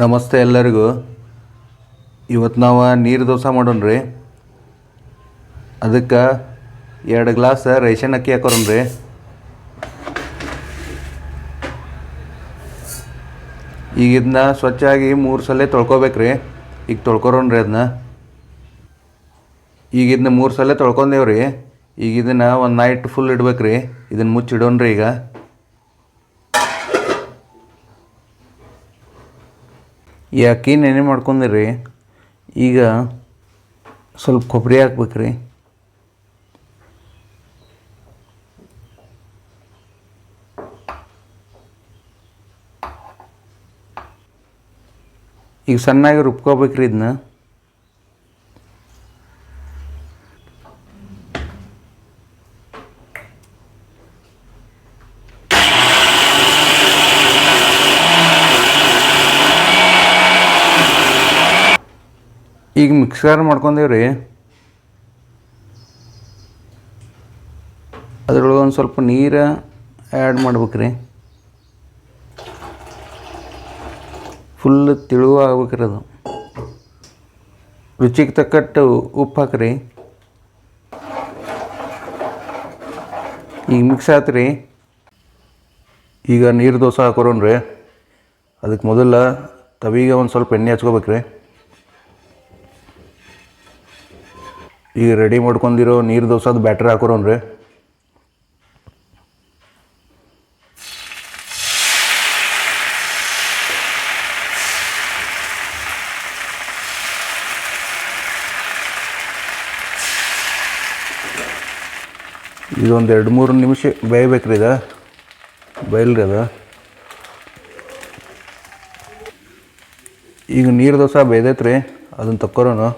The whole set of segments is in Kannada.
ನಮಸ್ತೆ ಎಲ್ಲರಿಗೂ. ಇವತ್ತು ನಾವು ನೀರು ದೋಸೆ ಮಾಡೋಣ್ರಿ. ಅದಕ್ಕೆ 2 ಗ್ಲಾಸ್ ರೇಷನ್ ಅಕ್ಕಿ ಹಾಕೋಣ್ರಿ. ಈಗ ಇದನ್ನ ಸ್ವಚ್ಛಾಗಿ 3 ಸಲ ತೊಳ್ಕೊಬೇಕ್ರಿ. ಈಗ ತೊಳ್ಕೊರೋಣ್ರಿ ಅದನ್ನ. ಈಗ ಇದನ್ನ 3 ಸಲ ತೊಳ್ಕೊಂಡೇವ್ರಿ. ಈಗ ಇದನ್ನು ಒಂದು ನೈಟ್ ಫುಲ್ ಇಡ್ಬೇಕ್ರಿ. ಇದನ್ನು ಮುಚ್ಚಿಡೋಣ್ರಿ. ಈಗ ಈ ಅಕ್ಕಿ ನೆನೆ ಮಾಡ್ಕೊಂಡಿರಿ. ಈಗ ಸ್ವಲ್ಪ ಕೊಬ್ಬರಿ ಹಾಕ್ಬೇಕ್ರಿ. ಈಗ ಸಣ್ಣಾಗಿ ರುಬ್ಕೋಬೇಕ್ರಿ ಇದನ್ನ. ಈಗ ಮಿಕ್ಸರ್ ಮಾಡ್ಕೊಂಡೇವ್ರಿ. ಅದ್ರೊಳಗೆ ಒಂದು ಸ್ವಲ್ಪ ನೀರು ಆ್ಯಡ್ ಮಾಡ್ಬೇಕ್ರಿ. ಫುಲ್ ತಿಳುವ ಆಗ್ಬೇಕ್ರಿ ಅದು. ರುಚಿಗೆ ತಕ್ಕಟ್ಟು ಉಪ್ಪು ಹಾಕ್ರಿ. ಈಗ ಮಿಕ್ಸ್ ಆತ್ರಿ. ಈಗ ನೀರು ದೋಸೆ ಹಾಕೋರೋಣ್ರಿ. ಅದಕ್ಕೆ ಮೊದಲು ತವಿಗೆ ಒಂದು ಸ್ವಲ್ಪ ಎಣ್ಣೆ ಹಚ್ಕೋಬೇಕ್ರಿ. ಈಗ ರೆಡಿ ಮಾಡ್ಕೊಂಡಿರೋ ನೀರು ದೋಸೆದು ಬ್ಯಾಟ್ರಿ ಹಾಕೋರೋಣ್ರಿ. ಇದೊಂದು 2-3 ನಿಮಿಷ ಬೇಯಬೇಕ್ರಿ. ಇದು ಬಯಲ್ರಿ ಅದು. ಈಗ ನೀರು ದೋಸೆ ಬೇಯ್ದೈತ್ರಿ. ಅದನ್ನು ತಕ್ಕೊರೋನು.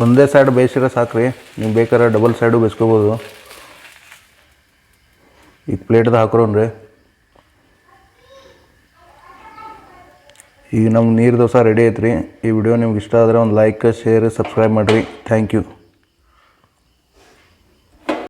ಒಂದೇ ಸೈಡ್ ಬೇಯಿಸಿರೋ ಸಾಕ್ರಿ. ನೀವು ಬೇಕಾದ್ರೆ ಡಬಲ್ ಸೈಡು ಬೇಯಿಸ್ಕೋಬೋದು. ಈಗ ಪ್ಲೇಟ್ದು ಹಾಕೋಣ್ರಿ. ಈಗ ನಮ್ಮ ನೀರು ದೋಸೆ ರೆಡಿ ಐತ್ರಿ. ಈ ವಿಡಿಯೋ ನಿಮ್ಗೆ ಇಷ್ಟ ಆದರೆ ಒಂದು ಲೈಕ್, ಶೇರ್, ಸಬ್ಸ್ಕ್ರೈಬ್ ಮಾಡಿರಿ. Thank you.